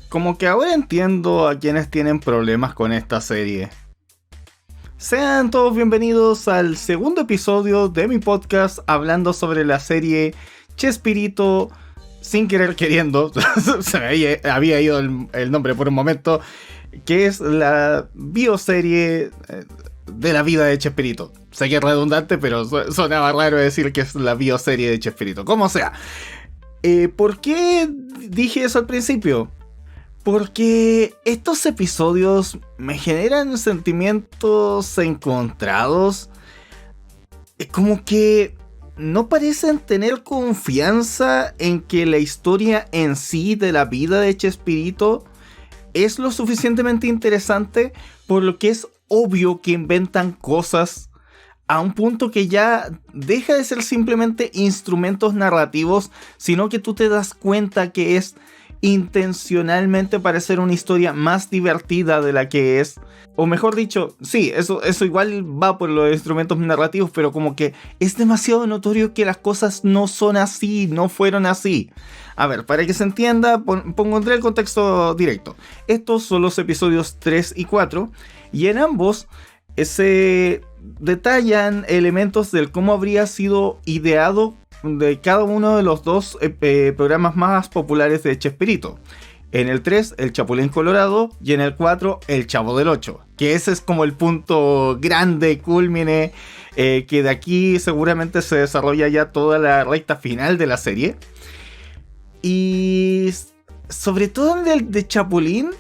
Como que ahora entiendo a quienes tienen problemas con esta serie. Sean todos bienvenidos al segundo episodio de mi podcast hablando sobre la serie Chespirito, sin querer queriendo, se me había ido el nombre por un momento, que es la bioserie de la vida de Chespirito. Sé que es redundante, pero sonaba raro decir que es la bioserie de Chespirito. Como sea. ¿Por qué dije eso al principio? Porque estos episodios me generan sentimientos encontrados. Como que no parecen tener confianza en que la historia en sí de la vida de Chespirito es lo suficientemente interesante, por lo que es obvio que inventan cosas a un punto que ya deja de ser simplemente instrumentos narrativos, sino que tú te das cuenta que es intencionalmente para hacer una historia más divertida de la que es. O mejor dicho, sí, eso igual va por los instrumentos narrativos, pero como que es demasiado notorio que las cosas no son así, no fueron así. A ver, para que se entienda, pondré el contexto directo. Estos son los episodios 3 y 4, y en ambos se detallan elementos del cómo habría sido ideado de cada uno de los dos programas más populares de Chespirito. En el 3, el Chapulín Colorado, y en el 4, el Chavo del 8. Que ese es como el punto grande, culmine, que de aquí seguramente se desarrolla ya toda la recta final de la serie. Y sobre todo en el de Chapulín,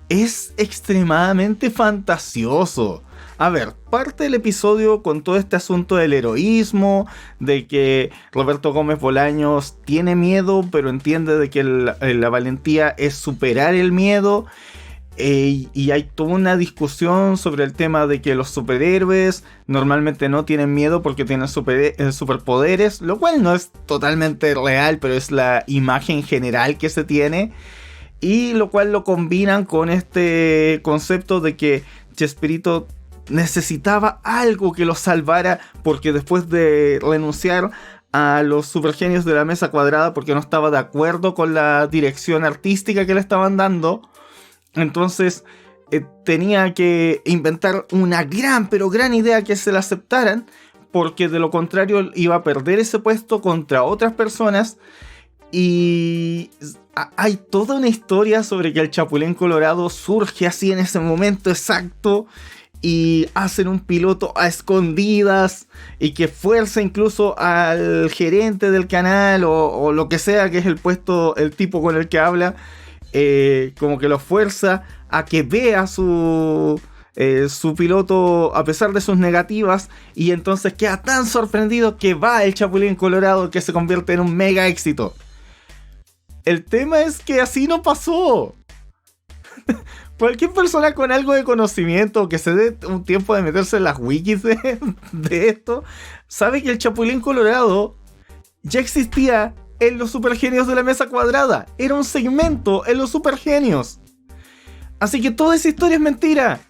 es extremadamente fantasioso. A ver, parte del episodio con todo este asunto del heroísmo, de que Roberto Gómez Bolaños tiene miedo, pero entiende de que la valentía es superar el miedo. Y hay toda una discusión sobre el tema de que los superhéroes normalmente no tienen miedo porque tienen superpoderes, lo cual no es totalmente real, pero es la imagen general que se tiene. Y lo cual lo combinan con este concepto de que Chespirito necesitaba algo que lo salvara, porque después de renunciar a los supergenios de la mesa cuadrada porque no estaba de acuerdo con la dirección artística que le estaban dando, entonces tenía que inventar una gran idea que se la aceptaran, porque de lo contrario iba a perder ese puesto contra otras personas. Y hay toda una historia sobre que el Chapulín Colorado surge así en ese momento exacto y hacen un piloto a escondidas y que fuerza incluso al gerente del canal o lo que sea que es el tipo con el que habla, como que lo fuerza a que vea su piloto a pesar de sus negativas, y entonces queda tan sorprendido que va el Chapulín Colorado, que se convierte en un mega éxito. El tema es que así no pasó. Cualquier persona con algo de conocimiento que se dé un tiempo de meterse en las wikis de esto, sabe que el Chapulín Colorado ya existía en los Supergenios de la Mesa Cuadrada. Era un segmento en los Supergenios. Así que toda esa historia es mentira.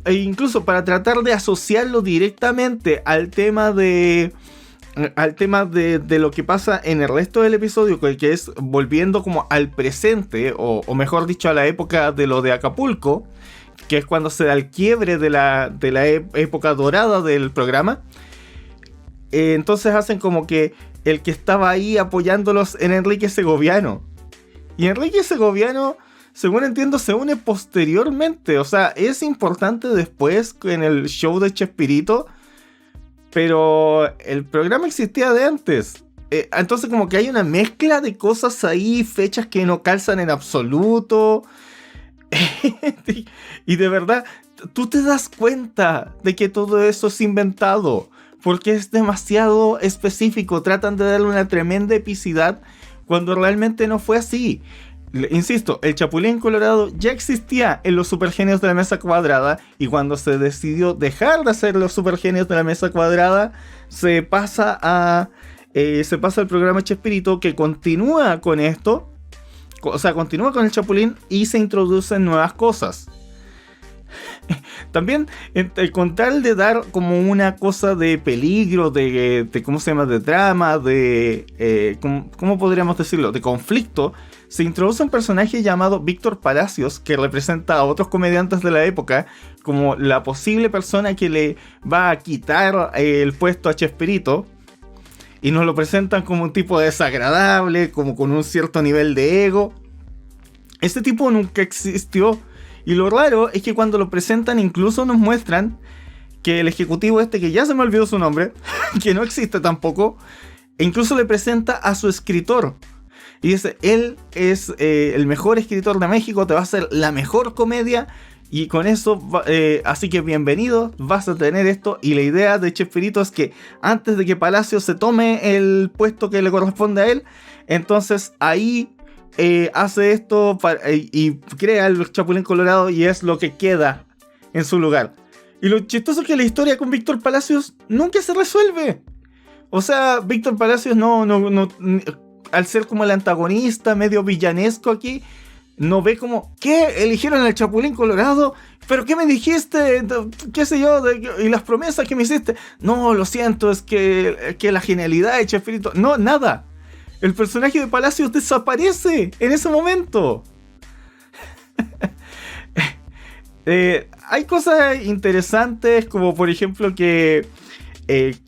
E incluso para tratar de asociarlo directamente al tema de lo que pasa en el resto del episodio, que es volviendo como al presente, o mejor dicho a la época de lo de Acapulco, que es cuando se da el quiebre de la época dorada del programa. Entonces hacen como que el que estaba ahí apoyándolos en Enrique Segoviano, y Enrique Segoviano, según entiendo, se une posteriormente. O sea, es importante después en el show de Chespirito, pero el programa existía de antes. Entonces como que hay una mezcla de cosas ahí, fechas que no calzan en absoluto. Y de verdad, tú te das cuenta de que todo eso es inventado, porque es demasiado específico. Tratan de darle una tremenda epicidad cuando realmente no fue así. Insisto, el Chapulín Colorado ya existía en los Supergenios de la Mesa Cuadrada, y cuando se decidió dejar de hacer los Supergenios de la Mesa Cuadrada, se pasa al programa Chespirito, que continúa con esto, o sea, continúa con el Chapulín y se introducen nuevas cosas. También, con tal de dar como una cosa de peligro, de ¿cómo se llama? De drama, de ¿cómo podríamos decirlo? De conflicto. se introduce un personaje llamado Víctor Palacios, que representa a otros comediantes de la época como la posible persona que le va a quitar el puesto a Chespirito, y nos lo presentan como un tipo desagradable, como con un cierto nivel de ego. Este tipo nunca existió, y lo raro es que cuando lo presentan incluso nos muestran que el ejecutivo este, que ya se me olvidó su nombre, que no existe tampoco, incluso le presenta a su escritor. Y dice, él es el mejor escritor de México, te va a hacer la mejor comedia, y con eso, así que bienvenido, vas a tener esto. Y la idea de Chespirito es que antes de que Palacio se tome el puesto que le corresponde a él, entonces ahí hace esto y crea el Chapulín Colorado, y es lo que queda en su lugar. Y lo chistoso es que la historia con Víctor Palacios nunca se resuelve. O sea, Víctor Palacios no, al ser como el antagonista medio villanesco aquí, no ve como, ¿qué? ¿Eligieron al Chapulín Colorado? ¿Pero qué me dijiste? ¿Qué sé yo? ¿Y las promesas que me hiciste? No, lo siento, es que la genialidad de Chespirito... No, nada. El personaje de Palacios desaparece en ese momento. Hay cosas interesantes, como por ejemplo que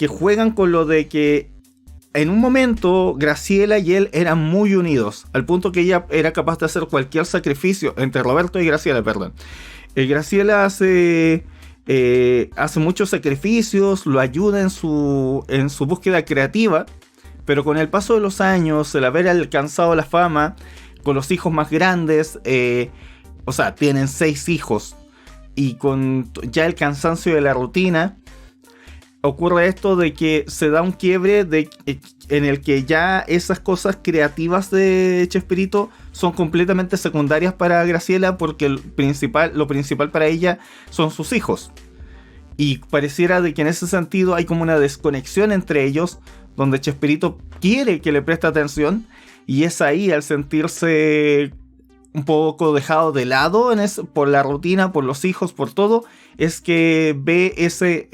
juegan con lo de que en un momento Graciela y él eran muy unidos, al punto que ella era capaz de hacer cualquier sacrificio, entre Roberto y Graciela, perdón. Graciela hace muchos sacrificios, lo ayuda en su búsqueda creativa, pero con el paso de los años, el haber alcanzado la fama, con los hijos más grandes, o sea, tienen 6 hijos, y con ya el cansancio de la rutina, ocurre esto de que se da un quiebre en el que ya esas cosas creativas de Chespirito son completamente secundarias para Graciela, porque lo principal para ella son sus hijos. Y pareciera de que en ese sentido hay como una desconexión entre ellos, donde Chespirito quiere que le preste atención, y es ahí, al sentirse un poco dejado de lado por la rutina, por los hijos, por todo, es que ve ese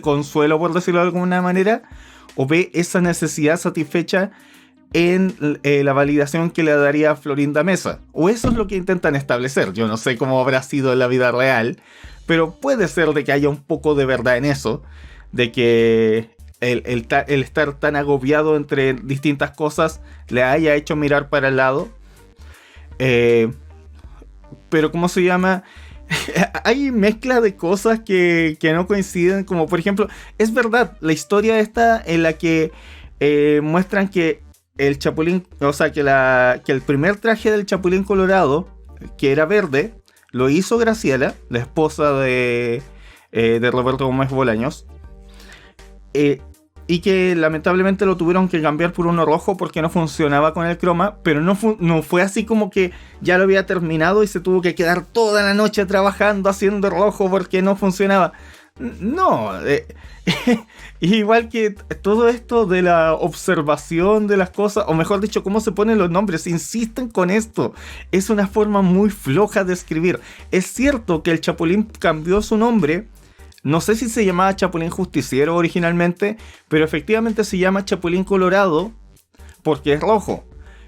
consuelo, por decirlo de alguna manera, o ve esa necesidad satisfecha en la validación que le daría Florinda Mesa. O eso es lo que intentan establecer. Yo no sé cómo habrá sido en la vida real, pero puede ser de que haya un poco de verdad en eso, de que el estar tan agobiado entre distintas cosas le haya hecho mirar para el lado. Pero ¿cómo se llama? Hay mezcla de cosas que no coinciden, como por ejemplo, es verdad, la historia esta en la que muestran que el Chapulín, o sea, que el primer traje del Chapulín Colorado, que era verde, lo hizo Graciela, la esposa de Roberto Gómez Bolaños, y que lamentablemente lo tuvieron que cambiar por uno rojo porque no funcionaba con el croma, pero no fue así como que ya lo había terminado y se tuvo que quedar toda la noche trabajando haciendo rojo porque no funcionaba. No, igual que todo esto de la observación de las cosas, o mejor dicho, cómo se ponen los nombres, insisten con esto. Es una forma muy floja de escribir. Es cierto que el Chapulín cambió su nombre. No sé si se llamaba Chapulín Justiciero originalmente, pero efectivamente se llama Chapulín Colorado porque es rojo.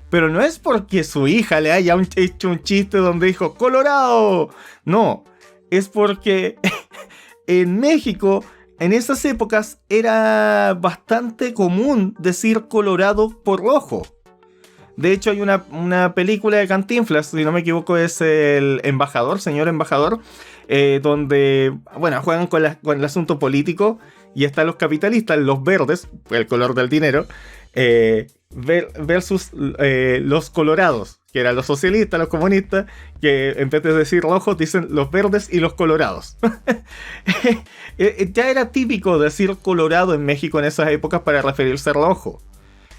Pero no es porque su hija le haya hecho un chiste donde dijo ¡Colorado! No, es porque en México, en esas épocas, era bastante común decir Colorado por rojo. De hecho, hay una película de Cantinflas, si no me equivoco, es El Embajador, Señor Embajador, donde, bueno, juegan con el asunto político, y están los capitalistas, los verdes, el color del dinero, versus los colorados, que eran los socialistas, los comunistas, que en vez de decir rojos dicen los verdes y los colorados. Ya era típico decir colorado en México en esas épocas para referirse a rojo.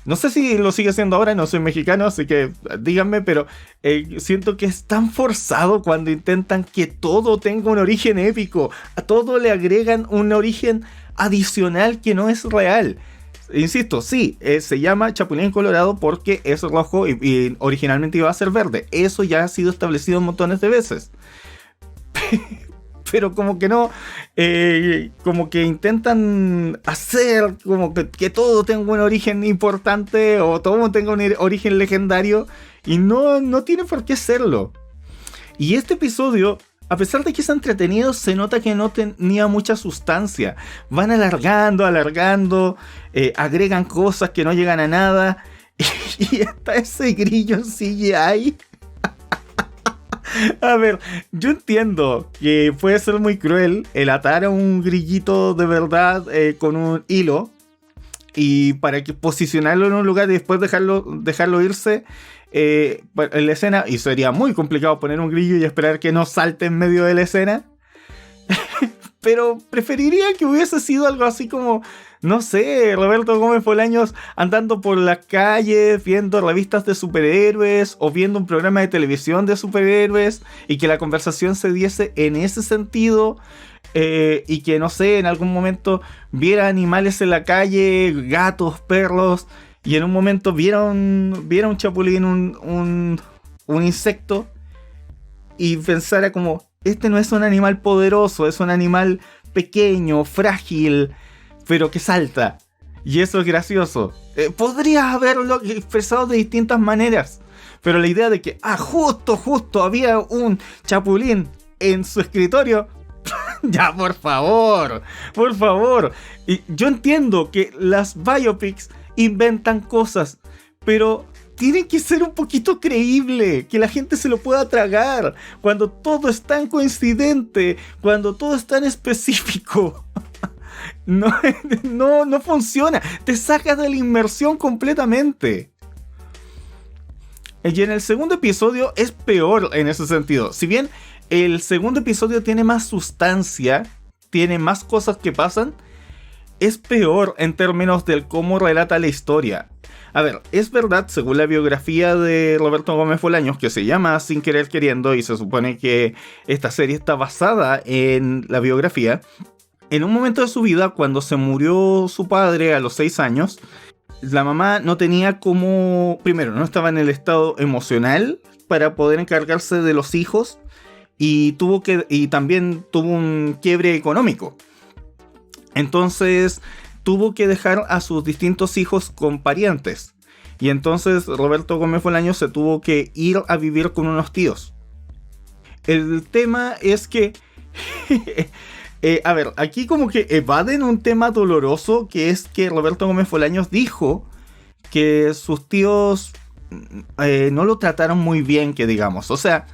No sé si lo sigue haciendo ahora, no soy mexicano, así que díganme, pero siento que es tan forzado cuando intentan que todo tenga un origen épico. A todo le agregan un origen adicional que no es real. Insisto, sí, se llama Chapulín Colorado porque es rojo y originalmente iba a ser verde. Eso ya ha sido establecido montones de veces. pero como que no, como que intentan hacer como que todo tenga un origen importante o todo tenga un origen legendario y no tiene por qué serlo. Y este episodio, a pesar de que es entretenido, se nota que no tenía mucha sustancia. Van alargando, agregan cosas que no llegan a nada. Y está ese grillo en CGI. A ver, yo entiendo que puede ser muy cruel el atar a un grillito de verdad con un hilo y para que posicionarlo en un lugar y después dejarlo irse en la escena, y sería muy complicado poner un grillo y esperar que no salte en medio de la escena. Pero preferiría que hubiese sido algo así como, no sé, Roberto Gómez Bolaños andando por las calles, viendo revistas de superhéroes o viendo un programa de televisión de superhéroes y que la conversación se diese en ese sentido. Y que, no sé, en algún momento viera animales en la calle, gatos, perros, y en un momento viera un chapulín, un insecto, y pensara como, este no es un animal poderoso, es un animal pequeño, frágil, pero que salta. Y eso es gracioso. Podrías haberlo expresado de distintas maneras, pero la idea de que, justo había un chapulín en su escritorio. Ya, por favor. Y yo entiendo que las biopics inventan cosas, pero tienen que ser un poquito creíble, que la gente se lo pueda tragar, cuando todo es tan coincidente, cuando todo es tan específico. No funciona, te sacas de la inmersión completamente. Y en el segundo episodio es peor en ese sentido. Si bien el segundo episodio tiene más sustancia, tiene más cosas que pasan, es peor en términos del cómo relata la historia. A ver, es verdad, según la biografía de Roberto Gómez Bolaños, que se llama Sin Querer Queriendo, y se supone que esta serie está basada en la biografía, en un momento de su vida, cuando se murió su padre a los 6 años, la mamá no tenía como... Primero, no estaba en el estado emocional para poder encargarse de los hijos, y también tuvo un quiebre económico. Entonces tuvo que dejar a sus distintos hijos con parientes. Y entonces Roberto Gómez Bolaños se tuvo que ir a vivir con unos tíos. El tema es que... a ver, aquí como que evaden un tema doloroso, que es que Roberto Gómez Bolaños dijo que sus tíos no lo trataron muy bien, que digamos. O sea,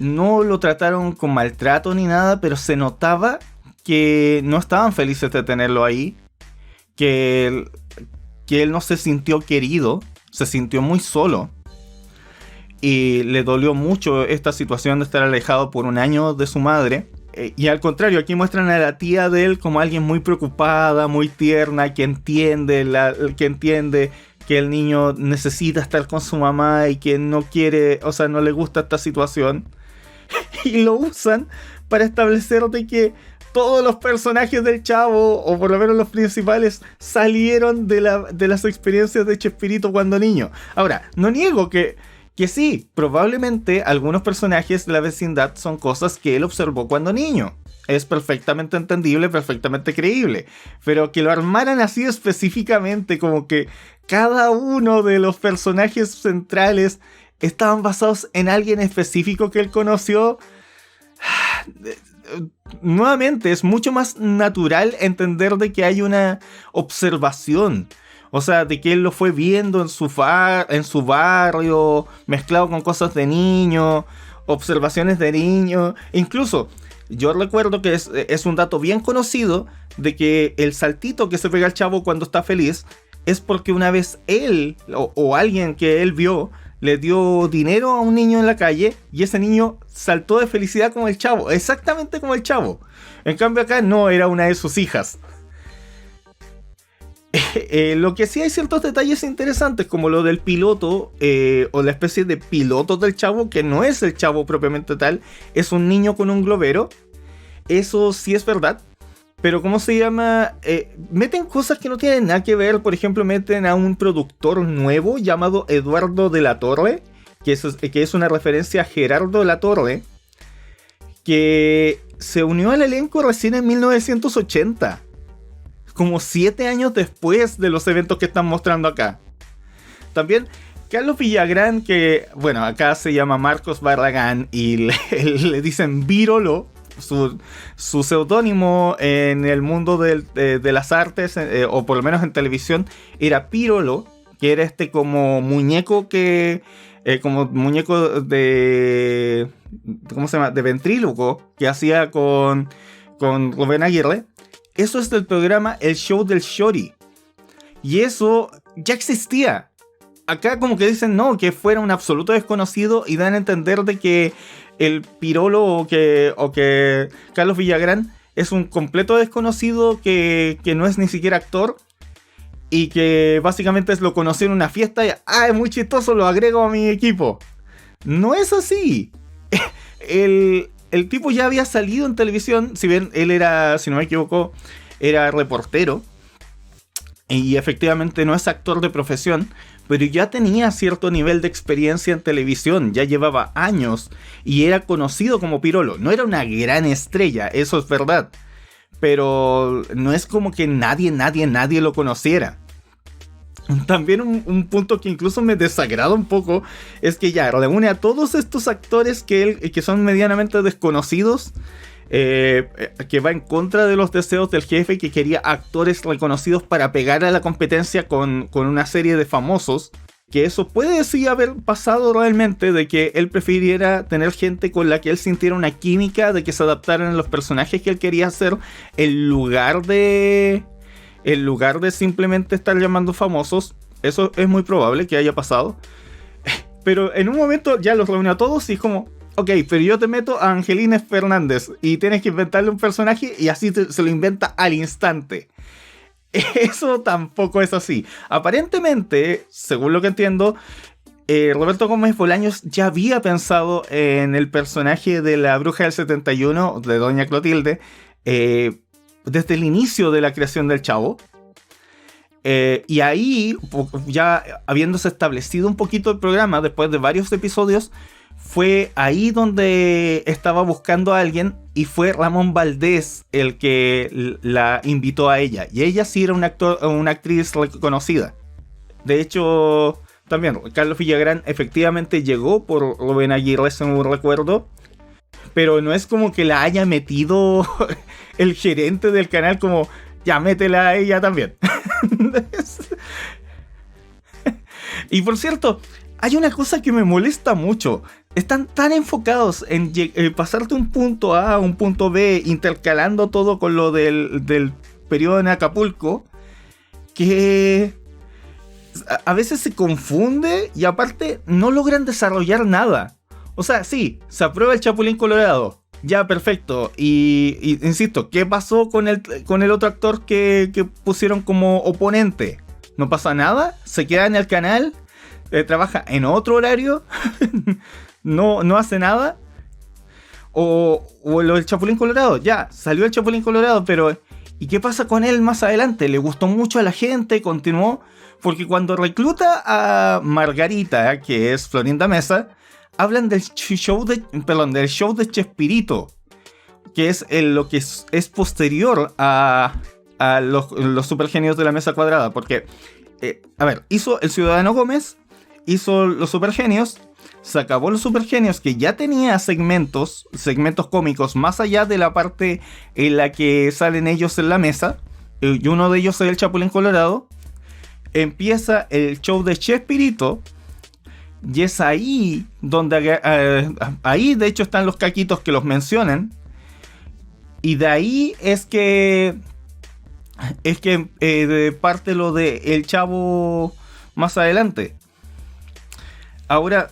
no lo trataron con maltrato ni nada, pero se notaba que no estaban felices de tenerlo ahí, que él no se sintió querido, se sintió muy solo, y le dolió mucho esta situación de estar alejado por un año de su madre. Y al contrario, aquí muestran a la tía de él como alguien muy preocupada, muy tierna, que entiende que el niño necesita estar con su mamá y que no quiere, o sea, no le gusta esta situación. Y lo usan para establecer de que todos los personajes del Chavo, o por lo menos los principales, salieron de las experiencias de Chespirito cuando niño. Ahora, no niego que sí, probablemente algunos personajes de la vecindad son cosas que él observó cuando niño. Es perfectamente entendible, perfectamente creíble. Pero que lo armaran así específicamente, como que cada uno de los personajes centrales estaban basados en alguien específico que él conoció. Nuevamente, es mucho más natural entender de que hay una observación. O sea, de que él lo fue viendo en su barrio, mezclado con cosas de niño, observaciones de niño. Incluso, yo recuerdo que es un dato bien conocido de que el saltito que se pega el Chavo cuando está feliz es porque una vez él o alguien que él vio le dio dinero a un niño en la calle y ese niño saltó de felicidad como el Chavo, exactamente como el Chavo. En cambio acá no, era una de sus hijas. Lo que sí hay ciertos detalles interesantes, como lo del piloto, o la especie de piloto del Chavo, que no es el Chavo propiamente tal, es un niño con un globero. Eso sí es verdad. Pero ¿cómo se llama? Meten cosas que no tienen nada que ver. Por ejemplo, meten a un productor nuevo llamado Eduardo de la Torre, que es una referencia a Gerardo de la Torre, que se unió al elenco recién en 1980. Como 7 años después de los eventos que están mostrando acá. También Carlos Villagrán, que bueno, acá se llama Marcos Barragán y le dicen Virolo, su seudónimo en el mundo de las artes, o por lo menos en televisión, era Pirolo, que era como muñeco como muñeco de, ¿cómo se llama?, de ventríloco, que hacía con Rubén Aguirre. Eso es del programa El Show del Shorty. Y eso ya existía. Acá como que dicen no, que fuera un absoluto desconocido y dan a entender de que el Pirolo o que Carlos Villagrán es un completo desconocido que no es ni siquiera actor y que básicamente lo conocí en una fiesta y es muy chistoso, lo agrego a mi equipo. No es así. El tipo ya había salido en televisión, si bien él era, si no me equivoco, era reportero. Y efectivamente no es actor de profesión, pero ya tenía cierto nivel de experiencia en televisión, ya llevaba años y era conocido como Pirolo. No era una gran estrella, eso es verdad, pero no es como que nadie lo conociera. También un punto que incluso me desagrada un poco es que ya reúne a todos estos actores que son medianamente desconocidos, que va en contra de los deseos del jefe, que quería actores reconocidos para pegar a la competencia con una serie de famosos. Que eso puede sí haber pasado realmente, de que él prefiriera tener gente con la que él sintiera una química, de que se adaptaran a los personajes que él quería hacer, en lugar de simplemente estar llamando famosos. Eso es muy probable que haya pasado. Pero en un momento ya los reunió a todos y es como, ok, pero yo te meto a Angelina Fernández y tienes que inventarle un personaje y así se lo inventa al instante. Eso tampoco es así. Aparentemente, según lo que entiendo, Roberto Gómez Bolaños ya había pensado en el personaje de la bruja del 71, de Doña Clotilde, desde el inicio de la creación del Chavo. Y ahí, ya habiéndose establecido un poquito el programa, después de varios episodios, fue ahí donde estaba buscando a alguien y fue Ramón Valdés el que la invitó a ella. Y ella sí era una actriz reconocida. De hecho, también Carlos Villagrán efectivamente llegó por Rubén Aguirre, según recuerdo. Pero no es como que la haya metido el gerente del canal como, ya métela a ella también. Y por cierto, hay una cosa que me molesta mucho. Están tan enfocados en pasarte un punto A a un punto B, intercalando todo con lo del periodo en Acapulco, que a veces se confunde y aparte no logran desarrollar nada. O sea, sí, se aprueba el Chapulín Colorado. Ya, perfecto. Y insisto, ¿qué pasó con el otro actor que pusieron como oponente? No pasa nada, se queda en el canal, trabaja en otro horario, no hace nada. O lo del Chapulín Colorado, ya, salió el Chapulín Colorado, pero ¿y qué pasa con él más adelante? ¿Le gustó mucho a la gente? ¿Continuó? Porque cuando recluta a Margarita, que es Florinda Mesa, hablan del show de Chespirito, que es lo que es posterior a los supergenios de la mesa cuadrada. Porque, hizo El Ciudadano Gómez, hizo los supergenios, se acabó los supergenios, que ya tenía segmentos cómicos más allá de la parte en la que salen ellos en la mesa, y uno de ellos es el Chapulín Colorado. Empieza el show de Chespirito. Y es ahí donde ahí de hecho están los caquitos que los mencionan. Y de ahí es que parte lo de El Chavo más adelante. Ahora,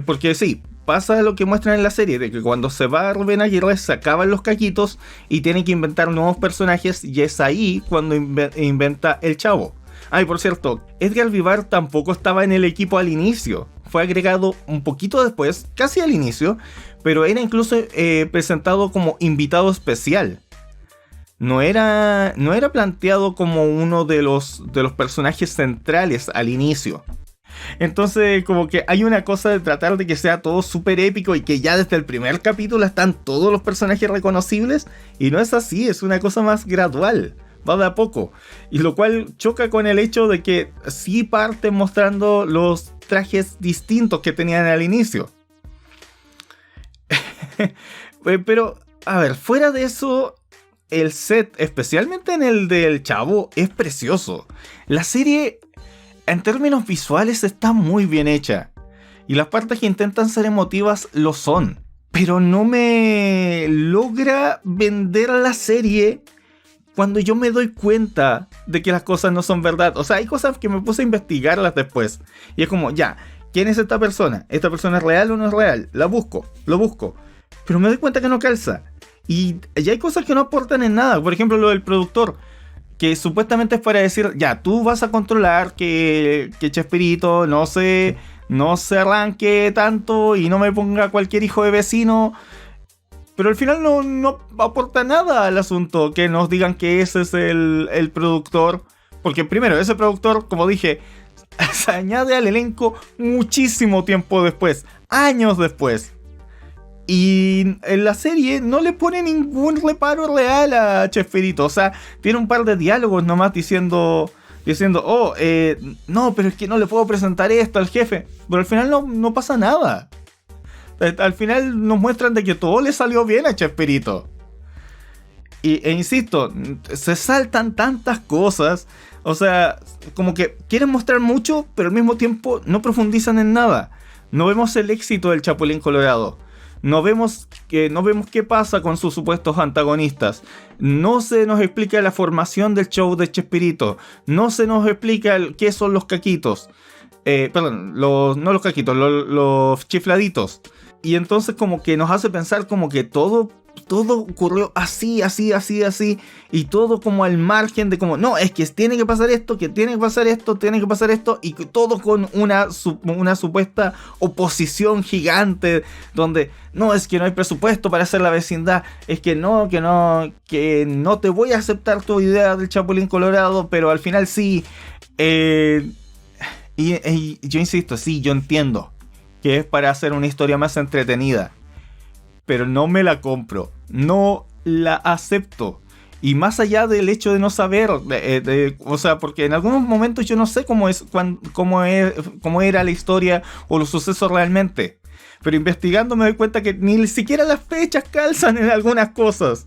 porque sí, pasa lo que muestran en la serie, de que cuando se va Rubén Aguirre se acaban los caquitos y tienen que inventar nuevos personajes, y es ahí cuando inventa El Chavo. Y por cierto, Edgar Vivar tampoco estaba en el equipo al inicio. Fue agregado un poquito después, casi al inicio, pero era incluso presentado como invitado especial. No era planteado como uno de los personajes centrales al inicio. Entonces, como que hay una cosa de tratar de que sea todo súper épico y que ya desde el primer capítulo están todos los personajes reconocibles. Y no es así, es una cosa más gradual. Va de a poco. Y lo cual choca con el hecho de que sí parten mostrando los trajes distintos que tenían al inicio. Pero, a ver, fuera de eso, el set, especialmente en el del Chavo, es precioso. La serie, en términos visuales, está muy bien hecha. Y las partes que intentan ser emotivas lo son. Pero no me logra vender la serie cuando yo me doy cuenta de que las cosas no son verdad. O sea, hay cosas que me puse a investigarlas después. Y es como, ya, ¿quién es esta persona? ¿Esta persona es real o no es real? La busco, lo busco. Pero me doy cuenta que no calza. Y ya hay cosas que no aportan en nada. Por ejemplo, lo del productor. Que supuestamente es para decir, ya, tú vas a controlar que Chespirito no se arranque tanto y no me ponga cualquier hijo de vecino. Pero al final no aporta nada al asunto que nos digan que ese es el productor. Porque primero, ese productor, como dije, se añade al elenco muchísimo tiempo después. Años después. Y en la serie no le pone ningún reparo real a Chespirito. O sea, tiene un par de diálogos nomás diciendo, no, pero es que no le puedo presentar esto al jefe. Pero al final no pasa nada. Al final nos muestran de que todo le salió bien a Chespirito. E insisto, se saltan tantas cosas. O sea, como que quieren mostrar mucho, pero al mismo tiempo no profundizan en nada. No vemos el éxito del Chapulín Colorado. No vemos qué pasa con sus supuestos antagonistas. No se nos explica la formación del show de Chespirito. No se nos explica qué son los caquitos. No los caquitos, los chifladitos. Y entonces como que nos hace pensar como que todo ocurrió así. Y todo como al margen de como, no, es que tiene que pasar esto, y todo con una supuesta oposición gigante. Donde, no, es que no hay presupuesto para hacer la vecindad. Es que no te voy a aceptar tu idea del Chapulín Colorado, pero al final sí. Y yo insisto, sí, yo entiendo que es para hacer una historia más entretenida, pero no me la compro, no la acepto. Y más allá del hecho de no saber, o sea, porque en algunos momentos yo no sé cómo era la historia o los sucesos realmente, pero investigando me doy cuenta que ni siquiera las fechas calzan en algunas cosas.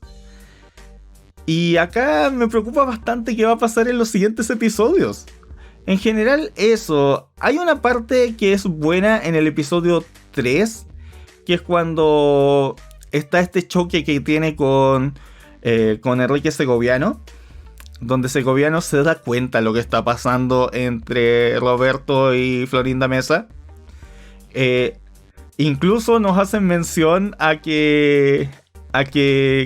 Y acá me preocupa bastante qué va a pasar en los siguientes episodios. En general eso, hay una parte que es buena en el episodio 3, que es cuando está este choque que tiene con Enrique Segoviano, donde Segoviano se da cuenta de lo que está pasando entre Roberto y Florinda Mesa. Incluso nos hacen mención a que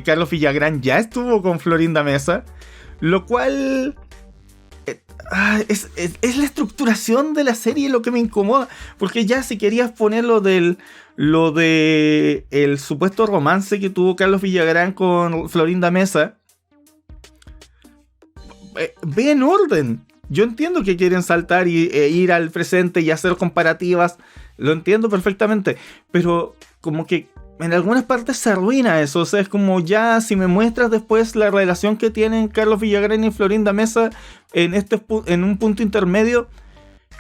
Carlos Villagrán ya estuvo con Florinda Mesa, lo cual... Es la estructuración de la serie lo que me incomoda. Porque ya si querías poner lo de el supuesto romance que tuvo Carlos Villagrán con Florinda Mesa, ve en orden. Yo entiendo que quieren saltar e ir al presente y hacer comparativas. Lo entiendo perfectamente. Pero como que en algunas partes se arruina eso. O sea, es como ya si me muestras después la relación que tienen Carlos Villagrán y Florinda Mesa en un punto intermedio,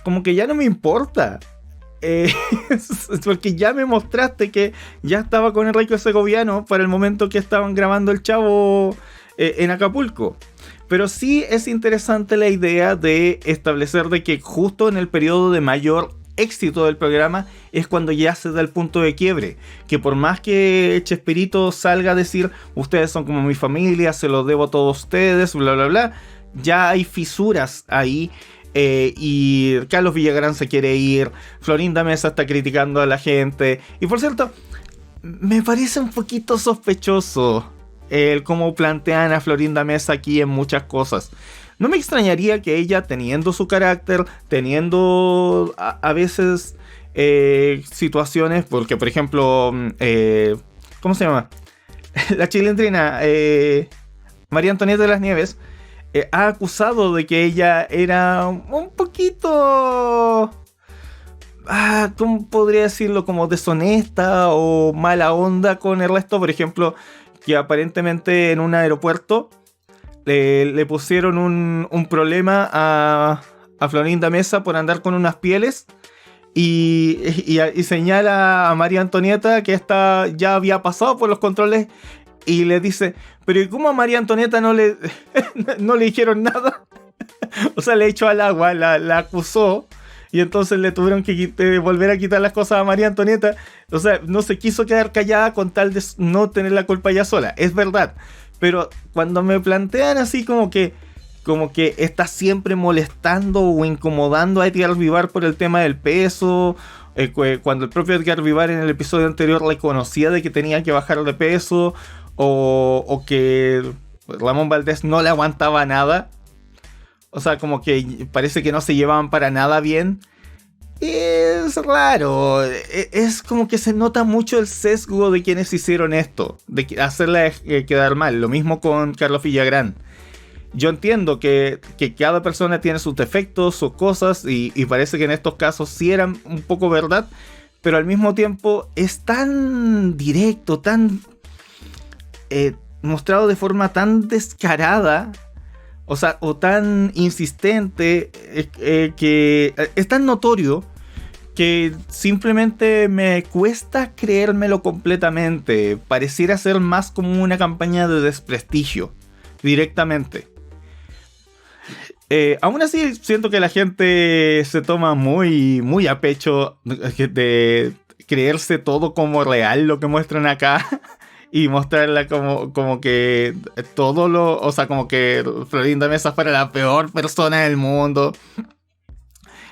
como que ya no me importa. Porque ya me mostraste que ya estaba con Enrique Segoviano para el momento que estaban grabando El Chavo en Acapulco. Pero sí es interesante la idea de establecer de que justo en el periodo de mayor éxito del programa es cuando ya se da el punto de quiebre, que por más que Chespirito salga a decir ustedes son como mi familia, se los debo a todos ustedes, bla bla bla, ya hay fisuras ahí. Y Carlos Villagrán se quiere ir, Florinda Mesa está criticando a la gente, y por cierto me parece un poquito sospechoso el cómo plantean a Florinda Mesa aquí en muchas cosas. No me extrañaría que ella, teniendo su carácter, teniendo a veces situaciones, porque por ejemplo, ¿cómo se llama? La chilindrina, María Antonieta de las Nieves, ha acusado de que ella era un poquito ¿cómo podría decirlo? Como deshonesta o mala onda con el resto. Por ejemplo, que aparentemente en un aeropuerto le pusieron un problema a Florinda Mesa por andar con unas pieles. Y señala a María Antonieta que esta ya había pasado por los controles y le dice, pero ¿y cómo a María Antonieta no le, no le dijeron nada? O sea, le echó al agua, la acusó y entonces le tuvieron que volver a quitar las cosas a María Antonieta. O sea, no se quiso quedar callada con tal de no tener la culpa ella sola, es verdad. Pero cuando me plantean así como que está siempre molestando o incomodando a Edgar Vivar por el tema del peso, cuando el propio Edgar Vivar en el episodio anterior le conocía de que tenía que bajar de peso, o que Ramón Valdés no le aguantaba nada, o sea, como que parece que no se llevaban para nada bien. Es raro, es como que se nota mucho el sesgo de quienes hicieron esto, de hacerla quedar mal. Lo mismo con Carlos Villagrán. Yo entiendo que cada persona tiene sus defectos, sus cosas, y parece que en estos casos sí eran un poco verdad, pero al mismo tiempo es tan directo, tan mostrado de forma tan descarada, o sea, o tan insistente, que es tan notorio que simplemente me cuesta creérmelo completamente. Pareciera ser más como una campaña de desprestigio, directamente. Aún así, siento que la gente se toma muy, muy a pecho de creerse todo como real lo que muestran acá y mostrarla como que todo lo... O sea, como que Florinda Mesa fuera la peor persona del mundo.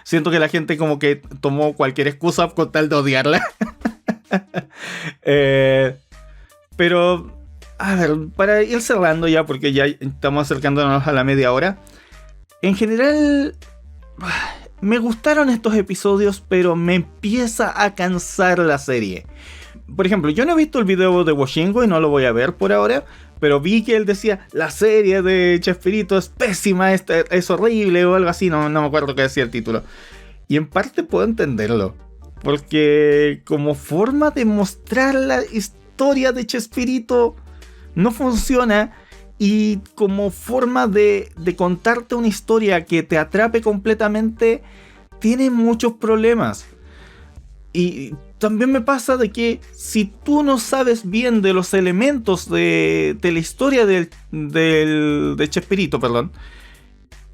Siento que la gente como que tomó cualquier excusa con tal de odiarla. Pero, a ver, para ir cerrando ya, porque ya estamos acercándonos a la media hora. En general, me gustaron estos episodios, pero me empieza a cansar la serie. Por ejemplo, yo no he visto el video de Washingo y no lo voy a ver por ahora, pero vi que él decía, la serie de Chespirito es pésima, es horrible o algo así, no me acuerdo qué decía el título. Y en parte puedo entenderlo, porque como forma de mostrar la historia de Chespirito no funciona. Y como forma de contarte una historia que te atrape completamente, tiene muchos problemas. Y también me pasa de que si tú no sabes bien de los elementos de la historia de Chespirito, perdón,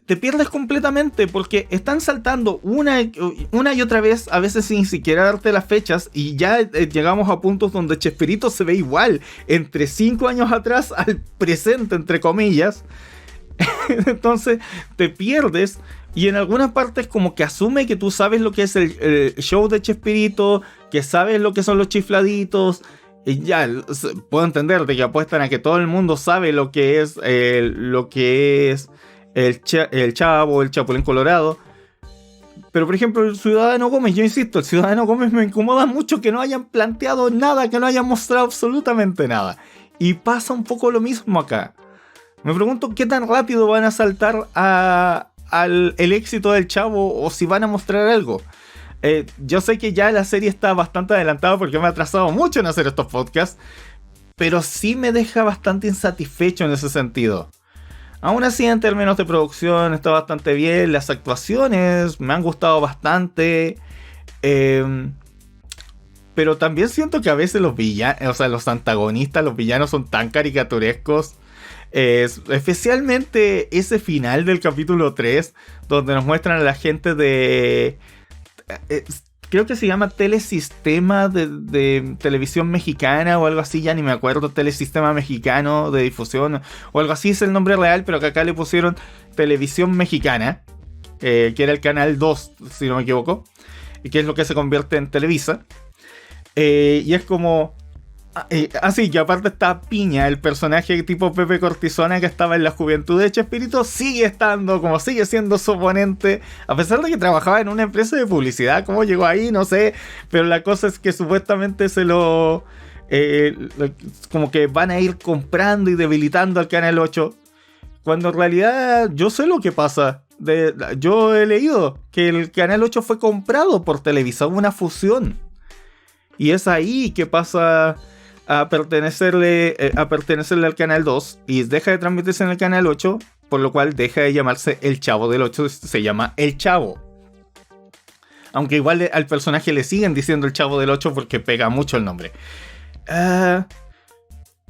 te pierdes completamente porque están saltando una y otra vez, a veces sin siquiera darte las fechas, y ya llegamos a puntos donde Chespirito se ve igual entre 5 años atrás al presente, entre comillas. Entonces te pierdes y en algunas partes como que asume que tú sabes lo que es el show de Chespirito, que sabes lo que son los chifladitos. Y ya, puedo entender de que apuestan a que todo el mundo sabe lo que es el Chavo, el Chapulín Colorado. Pero por ejemplo el Ciudadano Gómez, yo insisto, el Ciudadano Gómez me incomoda mucho que no hayan planteado nada, que no hayan mostrado absolutamente nada. Y pasa un poco lo mismo acá. Me pregunto qué tan rápido van a saltar al éxito del Chavo, o si van a mostrar algo. Yo sé que ya la serie está bastante adelantada porque me ha atrasado mucho en hacer estos podcasts, pero sí me deja bastante insatisfecho en ese sentido. Aún así, en términos de producción está bastante bien. Las actuaciones me han gustado bastante. Pero también siento que a veces los villanos, o sea, los antagonistas, los villanos son tan caricaturescos. Especialmente ese final del capítulo 3, donde nos muestran a la gente de... creo que se llama Telesistema de Televisión Mexicana o algo así, ya ni me acuerdo, Telesistema Mexicano de Difusión o algo así es el nombre real, pero que acá le pusieron Televisión Mexicana, que era el canal 2, si no me equivoco, y que es lo que se convierte en Televisa. Y es como... así que aparte está Piña, el personaje tipo Pepe Cortisona que estaba en la juventud de Chespirito, sigue estando, como sigue siendo su oponente, a pesar de que trabajaba en una empresa de publicidad. ¿Cómo llegó ahí? No sé, pero la cosa es que supuestamente como que van a ir comprando y debilitando al Canal 8, cuando en realidad yo sé lo que pasa. Yo he leído que el Canal 8 fue comprado por Televisa, hubo una fusión. Y es ahí que pasa a pertenecerle al Canal 2 y deja de transmitirse en el Canal 8, por lo cual deja de llamarse El Chavo del 8, se llama El Chavo. Aunque igual al personaje le siguen diciendo El Chavo del 8 porque pega mucho el nombre.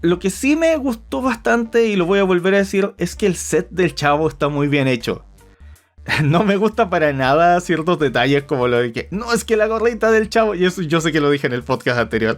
Lo que sí me gustó bastante, y lo voy a volver a decir, es que el set del Chavo está muy bien hecho. No me gusta para nada ciertos detalles como lo de que no, es que la gorrita del Chavo, y eso yo sé que lo dije en el podcast anterior,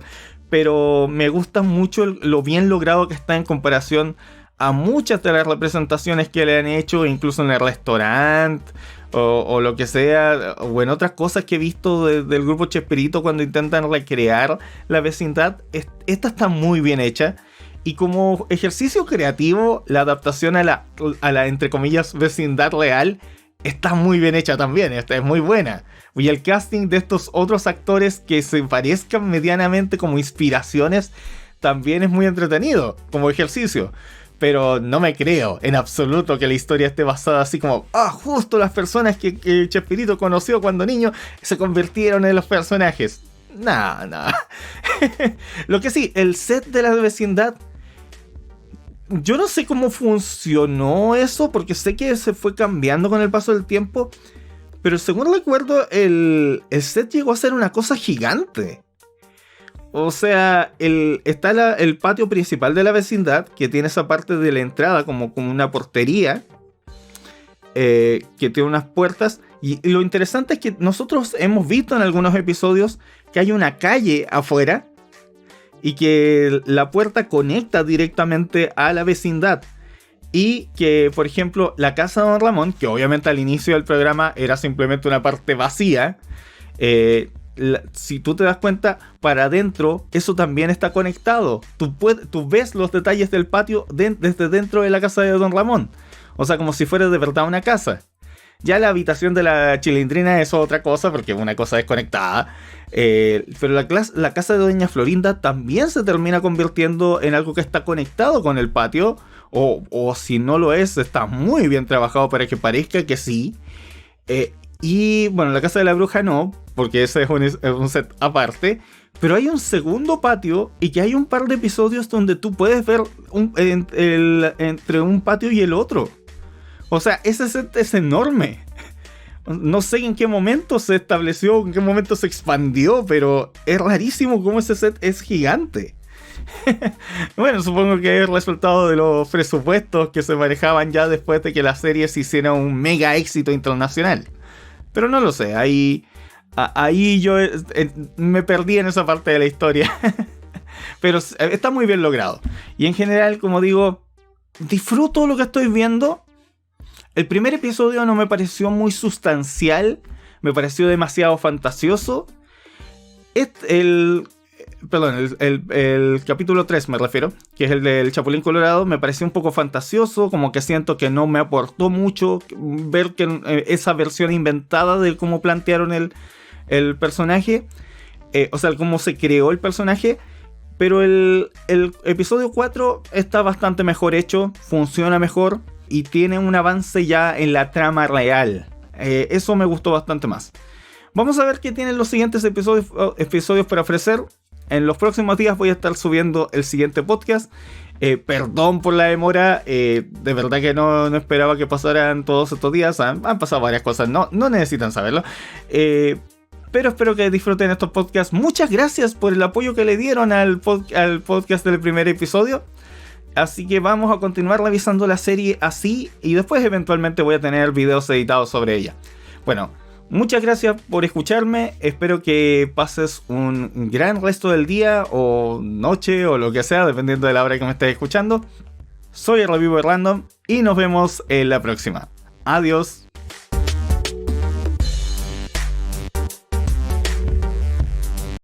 pero me gusta mucho lo bien logrado que está en comparación a muchas de las representaciones que le han hecho, incluso en el restaurante o lo que sea, o en otras cosas que he visto del grupo Chespirito cuando intentan recrear la vecindad. Esta está muy bien hecha. Y como ejercicio creativo, la adaptación a la entre comillas vecindad real está muy bien hecha también, esta es muy buena. Y el casting de estos otros actores que se parezcan medianamente como inspiraciones también es muy entretenido como ejercicio. Pero no me creo en absoluto que la historia esté basada así como justo las personas que Chespirito conoció cuando niño se convirtieron en los personajes. Nah. Lo que sí, el set de la vecindad, yo no sé cómo funcionó eso, porque sé que se fue cambiando con el paso del tiempo, pero según recuerdo, el set llegó a ser una cosa gigante. O sea, está el patio principal de la vecindad, que tiene esa parte de la entrada como una portería, que tiene unas puertas. Y lo interesante es que nosotros hemos visto en algunos episodios que hay una calle afuera, y que la puerta conecta directamente a la vecindad. Y que, por ejemplo, la casa de Don Ramón, que obviamente al inicio del programa era simplemente una parte vacía, si tú te das cuenta, para adentro eso también está conectado. Tú ves los detalles del patio desde dentro de la casa de Don Ramón. O sea, como si fuera de verdad una casa. Ya la habitación de la Chilindrina es otra cosa, porque es una cosa desconectada. Pero la casa de Doña Florinda también se termina convirtiendo en algo que está conectado con el patio. O si no lo es, está muy bien trabajado para que parezca que sí. Y bueno, la casa de la bruja no, porque ese es un set aparte. Pero hay un segundo patio y que hay un par de episodios donde tú puedes ver entre un patio y el otro. O sea, ese set es enorme. No sé en qué momento se estableció, en qué momento se expandió, pero es rarísimo cómo ese set es gigante. Bueno, supongo que es el resultado de los presupuestos que se manejaban ya después de que la serie se hiciera un mega éxito internacional. Pero no lo sé, ahí yo me perdí en esa parte de la historia. Pero está muy bien logrado. Y en general, como digo, disfruto lo que estoy viendo. El primer episodio no me pareció muy sustancial, me pareció demasiado fantasioso. El capítulo 3 me refiero, que es el del Chapulín Colorado, me pareció un poco fantasioso, como que siento que no me aportó mucho ver que esa versión inventada de cómo plantearon el personaje, o sea, cómo se creó el personaje. Pero el episodio 4 está bastante mejor hecho, funciona mejor y tiene un avance ya en la trama real. Eso me gustó bastante más. Vamos a ver qué tienen los siguientes episodios para ofrecer. En los próximos días voy a estar subiendo el siguiente podcast. Perdón por la demora. De verdad que no esperaba que pasaran todos estos días. Han pasado varias cosas. No necesitan saberlo. Pero espero que disfruten estos podcasts. Muchas gracias por el apoyo que le dieron al podcast del primer episodio. Así que vamos a continuar revisando la serie así. Y después eventualmente voy a tener videos editados sobre ella. Bueno, muchas gracias por escucharme. Espero que pases un gran resto del día o noche o lo que sea, dependiendo de la hora que me estés escuchando. Soy el Reviewer Random y nos vemos en la próxima. Adiós.